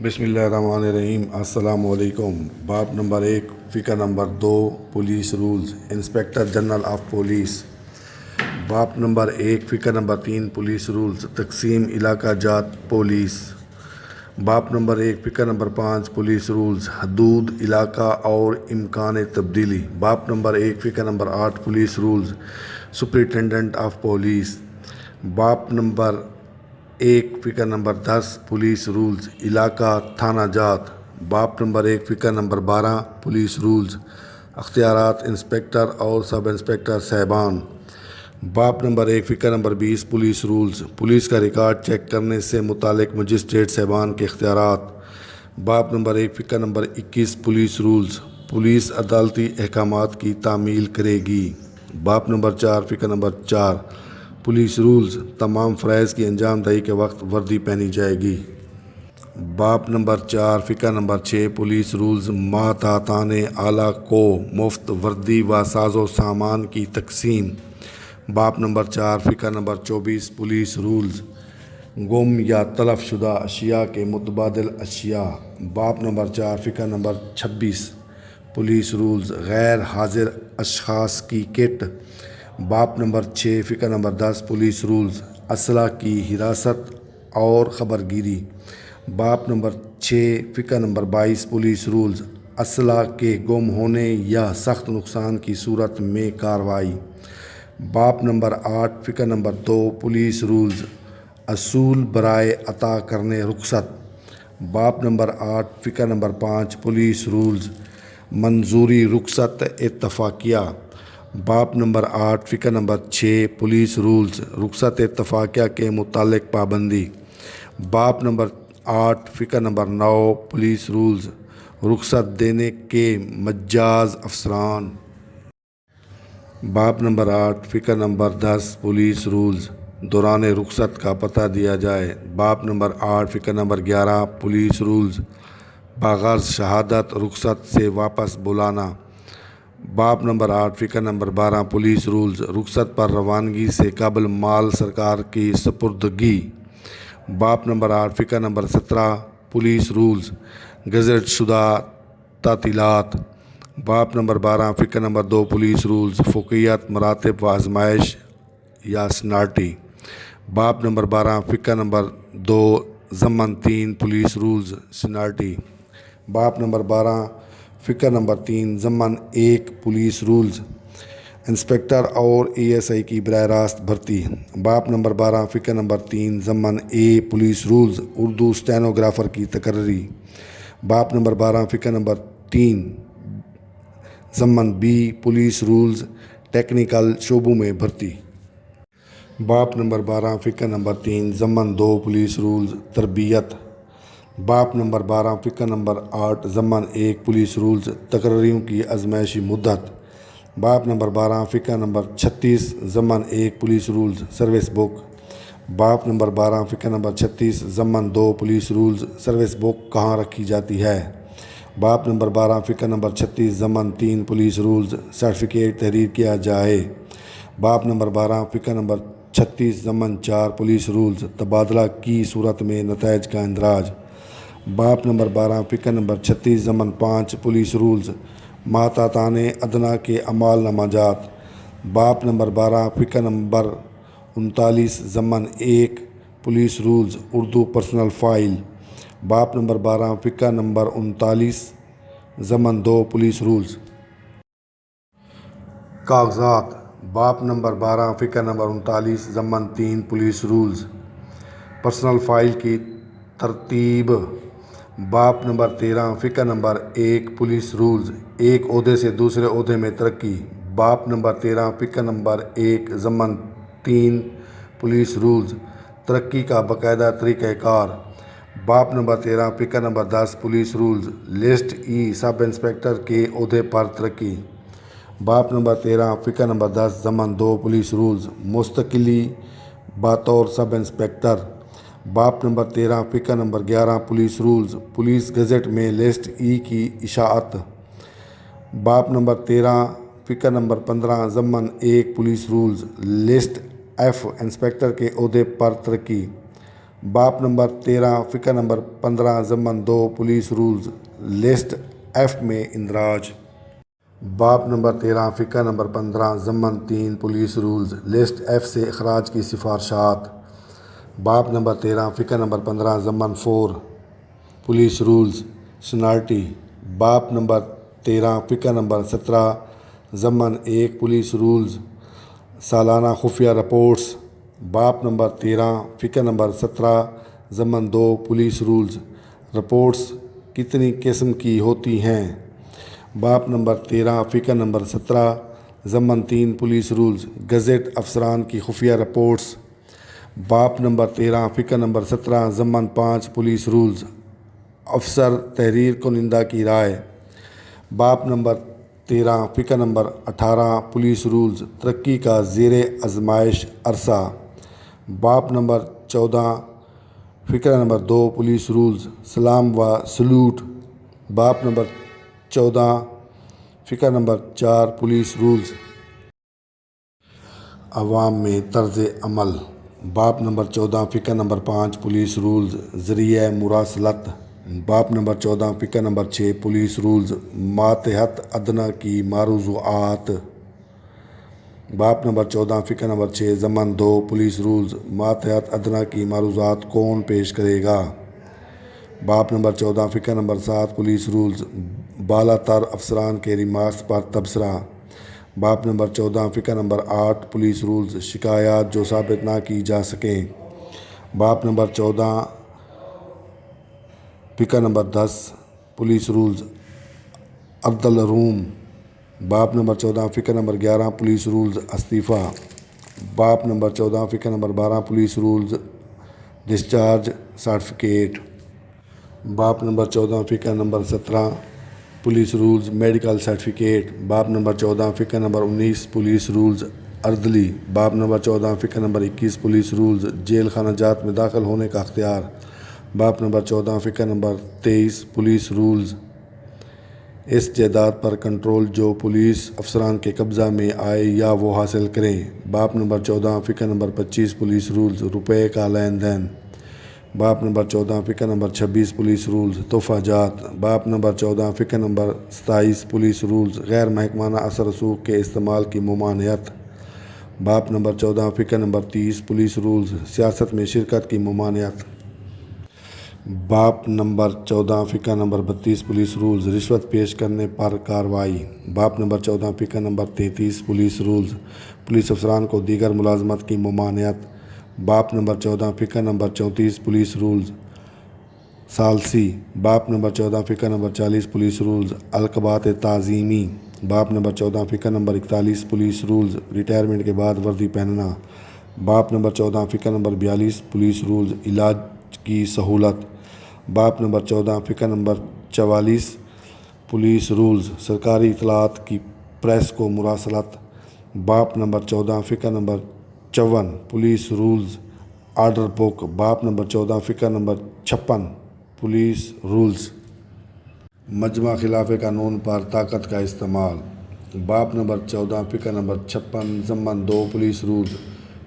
بسم اللہ الرحمن الرحیم۔ السلام علیکم۔ باب نمبر 1، فقہ number 2، police rules, inspector general of police. باب نمبر 1، فقہ نمبر 3، پولیس رولز، تقسیم علاقہ جات پولیس۔ باب نمبر 1، فقہ نمبر 5، پولیس رولز، حدود علاقہ اور امکان تبدیلی۔ باب نمبر 1، فقہ number 8، police rules, superintendent of police. باب نمبر 1، فقہ نمبر 10، پولیس رولز، علاقہ تھانہ جات۔ باب نمبر 1، فقہ نمبر 12، پولیس رولز، اختیارات انسپکٹر اور سب انسپکٹر صاحبان۔ باب نمبر 1، فقہ نمبر 20، پولیس رولز، پولیس کا ریکارڈ چیک کرنے سے متعلق مجسٹریٹ صاحبان کے اختیارات۔ باب نمبر 1، فقہ نمبر 21، پولیس رولز، پولیس عدالتی احکامات کی تعمیل کرے گی۔ باب نمبر 4، فقہ نمبر 4، پولیس رولز، تمام فرائض کی انجام دہی کے وقت وردی پہنی جائے گی۔ باب نمبر 4، فقہ نمبر 6، پولیس رولز، ماتحتان اعلیٰ کو مفت وردی و ساز و سامان کی تقسیم۔ باب نمبر 4، فقہ نمبر 24، پولیس رولز، گم یا تلف شدہ اشیاء کے متبادل اشیاء۔ باب نمبر 4، فقہ نمبر 26، پولیس رولز، غیر حاضر اشخاص کی کٹ۔ باب نمبر 6، فقہ نمبر 10، پولیس رولز، اسلحہ کی حراست اور خبرگیری۔ باب نمبر 6، فقہ نمبر 22، پولیس رولز، اسلحہ کے گم ہونے یا سخت نقصان کی صورت میں کارروائی۔ باب نمبر 8، فقہ نمبر 2، پولیس رولز، اصول برائے عطا کرنے رخصت۔ باب نمبر 8، فقہ نمبر 5، پولیس رولز، منظوری رخصت اتفاقیہ۔ باب نمبر 8، فقہ نمبر 6، پولیس رولز، رخصت اتفاقیہ کے متعلق پابندی۔ باب نمبر 8، فقہ نمبر 9، پولیس رولز، رخصت دینے کے مجاز افسران۔ باب نمبر 8، فقہ نمبر 10، پولیس رولز، دوران رخصت کا پتہ دیا جائے۔ باب نمبر 8، فقہ نمبر 11، پولیس رولز، بغرض شہادت رخصت سے واپس بلانا۔ باب نمبر 8، فقہ نمبر 12، پولیس رولز، رخصت پر روانگی سے قبل مال سرکار کی سپردگی۔ باب نمبر 8، فقہ نمبر 17، پولیس رولز، گزٹ شدہ تعطیلات۔ باب نمبر 12، فقہ نمبر 2، پولیس رولز، فوقیت مراتب و آزمائش یا سینئرٹی۔ باب نمبر 12، فقہ نمبر 2، ضمن 3، پولیس رولز، سینئرٹی۔ باب نمبر 12، فقہ نمبر 3، ضمن 1، پولیس رولز، انسپکٹر اور اے ایس آئی کی براہ راست بھرتی۔ باب نمبر 12، فقہ نمبر 3، ضمن اے، پولیس رولز، اردو اسٹینوگرافر کی تقرری۔ باب نمبر 12، فقہ نمبر 3، ضمن بی، پولیس رولز، ٹیکنیکل شعبوں میں بھرتی۔ باب نمبر 12، فقہ نمبر 3، ضمن 2، پولیس رولز، تربیت۔ باب نمبر 12، فقہ نمبر 8، ضمن 1، پولیس رولز، تقرریوں کی ازمائشی مدت۔ باب نمبر 12، فقہ نمبر 36، ضمن 1، پولیس رولز، سروس بک۔ باب نمبر 12، فقہ نمبر 36، ضمن 2، پولیس رولز، سروس بک کہاں رکھی جاتی ہے۔ باب نمبر 12، فقہ نمبر 36، ضمن 3، پولیس رولز، سرٹیفکیٹ تحریر کیا جائے۔ باب نمبر 12، فقہ نمبر 36، ضمن 4، پولیس رولز، تبادلہ کی صورت میں نتائج کا اندراج۔ باب نمبر 12، فقہ نمبر 36، ضمن 5، پولیس رولز، ماتحتان ادنیٰ کے اعمال نامہ جات۔ باب نمبر 12، فقہ نمبر 39، ضمن 1، police rules, Urdu personal file. باب نمبر 12، فقہ نمبر 39، ضمن 2، پولیس رولز، کاغذات۔ باب نمبر 12، فقہ نمبر 39، ضمن 3، پولیس رولز، پرسنل فائل کی ترتیب۔ باب نمبر 13، فقہ نمبر 1، پولیس رولز، ایک عہدے سے دوسرے عہدے میں ترقی۔ باب نمبر 13، فقہ نمبر 1، ضمن 3، پولیس رولز، ترقی کا باقاعدہ طریقہ کار۔ باب نمبر 13، فقہ نمبر 10، پولیس رولز، لسٹ ای، سب انسپکٹر کے عہدے پر ترقی۔ باب نمبر 13، فقہ نمبر 10، ضمن 2، پولیس رولز، مستقلی بطور سب انسپکٹر۔ باب نمبر 13، فقہ number 11، police rules, police gazette میں لسٹ ای کی اشاعت۔ باب نمبر 13، فقہ نمبر 15، ضمن 1، police rules, list F, inspector کے عہدے پر ترقی۔ باپ نمبر 13 فقہ نمبر 15 ضمن 2 پولیس رولز لسٹ ایف میں اندراج۔ باپ نمبر 13 فقہ نمبر 15 ضمن 3 پولیس رولز لسٹ ایف سے اخراج کی سفارشات۔ باپ نمبر 13 فقہ نمبر 15 ضمن 4 پولیس رولز سینارٹی۔ باپ نمبر 13 فقہ نمبر 17 ضمن 1 پولیس رولز سالانہ خفیہ رپورٹس۔ باپ نمبر 13 فقہ نمبر 17 ضمن 2 پولیس رولز رپورٹس کتنی قسم کی ہوتی ہیں؟ باپ نمبر 13 فقہ نمبر 17 ضمن 3 پولیس رولز گزٹ افسران کی خفیہ رپورٹس۔ باپ نمبر 13 فقہ نمبر 17 ضمن 5 پولیس رولز افسر تحریر کنندہ کی رائے۔ باپ نمبر 13 فقہ نمبر 18 پولیس رولز ترقی کا زیر آزمائش عرصہ۔ باپ نمبر 14 فقہ نمبر 2 پولیس رولز سلام و سلوٹ۔ باپ نمبر 14 فقہ نمبر 4 پولیس رولز عوام میں طرز عمل۔ باپ نمبر 14 فقہ نمبر 5 پولیس رولز ذریعہ مراسلت۔ باپ نمبر 14 فقہ نمبر 6 پولیس رولز ماتحت ادنیٰ کی معروضات۔ باپ نمبر 14 فقہ نمبر 6 ضمن 2 پولیس رولز ماتحت ادنیٰ کی معروضات کون پیش کرے گا؟ باپ نمبر 14 فقہ نمبر 7 پولیس رولز بالا تر افسران کے ریمارکس پر تبصرہ۔ باپ نمبر 14 فقہ نمبر 8 پولیس رولز شکایات جو ثابت نہ کی جا سکیں۔ باپ نمبر 14 فقہ نمبر 10 پولیس رولز عرض العروم۔ باپ نمبر 14 فقہ نمبر 11 پولیس رولز استعفیٰ۔ باپ نمبر 14 فقہ number 12 police rules discharge certificate. باپ نمبر 14 فقہ number 17 police rules medical certificate. باپ نمبر 14 فقہ نمبر 19 پولیس رولز عرضلی۔ باپ نمبر 14 فقہ نمبر 21 پولیس رولز جیل خانہ جات میں داخل ہونے کا اختیار۔ باپ نمبر 14 فقہ نمبر 23 پولیس رولز اس جائیداد پر کنٹرول جو پولیس افسران کے قبضہ میں آئے یا وہ حاصل کریں۔ باپ نمبر 14 فقہ نمبر 25 پولیس رولز روپے کا لین دین۔ باپ نمبر 14 فقہ نمبر 26 پولیس رولز تحفہ جات۔ باپ نمبر 14 فقہ نمبر 27 پولیس رولز غیر محکمانہ اثر رسوخ کے استعمال کی ممانعت۔ باپ نمبر 14 فقہ نمبر 30 پولیس رولز سیاست میں شرکت کی ممانعت۔ باپ نمبر 14 فقہ نمبر 32 پولیس رولز رشوت پیش کرنے پر کارروائی۔ باپ نمبر 14 فقہ نمبر 33 پولیس رولز پولیس افسران کو دیگر ملازمت کی ممانعت۔ باپ نمبر 14 فقہ نمبر 34 پولیس رولز ثالثی۔ باپ نمبر 14 فقہ نمبر 40 پولیس رولز القابات تعظیمی۔ باپ نمبر 14 فقہ نمبر 41 پولیس رولز ریٹائرمنٹ کے بعد وردی پہننا۔ باپ نمبر 14 فقہ نمبر 42 پولیس رولز علاج کی سہولت۔ باپ نمبر 14 فقہ نمبر 44 پولیس رولز سرکاری اطلاعات کی پریس کو مراسلت۔ باپ نمبر 14 فقہ number 54 police rules order book. باپ نمبر 14 فقہ نمبر 56 پولیس رولز مجمع خلاف قانون پر طاقت کا استعمال۔ باپ نمبر 14 فقہ نمبر 56 ضمن 2 پولیس رولز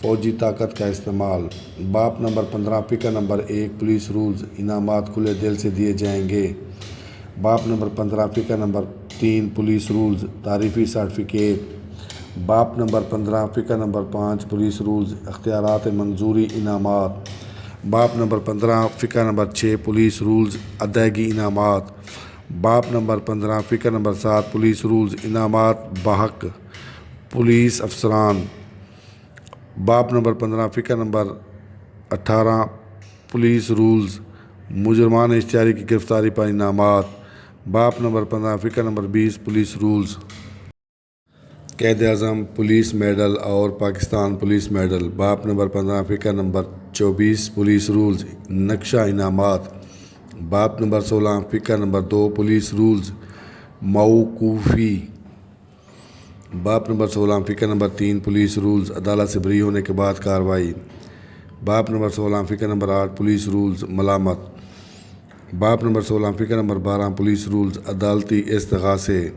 فوجی طاقت کا استعمال۔ باپ نمبر 15 فقہ نمبر 1 پولیس رولز انعامات کھلے دل سے دیے جائیں گے۔ باپ نمبر 15 فقہ نمبر 3 پولیس رولز تعریفی سرٹیفکیٹ۔ باپ نمبر 15 فقہ نمبر 5 پولیس رولز اختیارات منظوری انعامات۔ باپ نمبر 15 فقہ نمبر 6 پولیس رولز ادائیگی انعامات۔ باپ نمبر 15 فقہ نمبر 7 پولیس رولز انعامات بحق پولیس افسران۔ باپ نمبر 15 فقہ نمبر 18 پولیس رولز مجرمان اشتہاری کی گرفتاری پر انعامات۔ باپ نمبر 15 فقہ number 20 police rules Quaid Azam police medal اور پاکستان پولیس میڈل۔ باپ نمبر 15 فقہ نمبر 24 پولیس رولز نقشہ انعامات۔ باپ نمبر 16 فقہ نمبر 2 پولیس رولز موقوفی۔ باپ نمبر 16 فقہ نمبر 3 پولیس رولز عدالت سے بری ہونے کے بعد کارروائی۔ باپ نمبر 16 فقہ نمبر 8 پولیس رولز ملامت۔ باپ نمبر 16 فقہ نمبر 12 پولیس رولز عدالتی استغاثے۔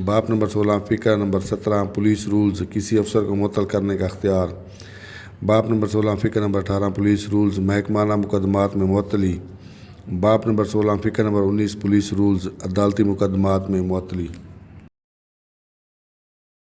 باپ نمبر 16 فقہ نمبر 17 پولیس رولز کسی افسر کو معطل کرنے کا اختیار۔ باب نمبر 16 فقہ نمبر 18 پولیس رولز محکمانہ مقدمات میں معطلی۔ باب نمبر 16 فقہ نمبر 19 پولیس رولز عدالتی مقدمات میں معطلی۔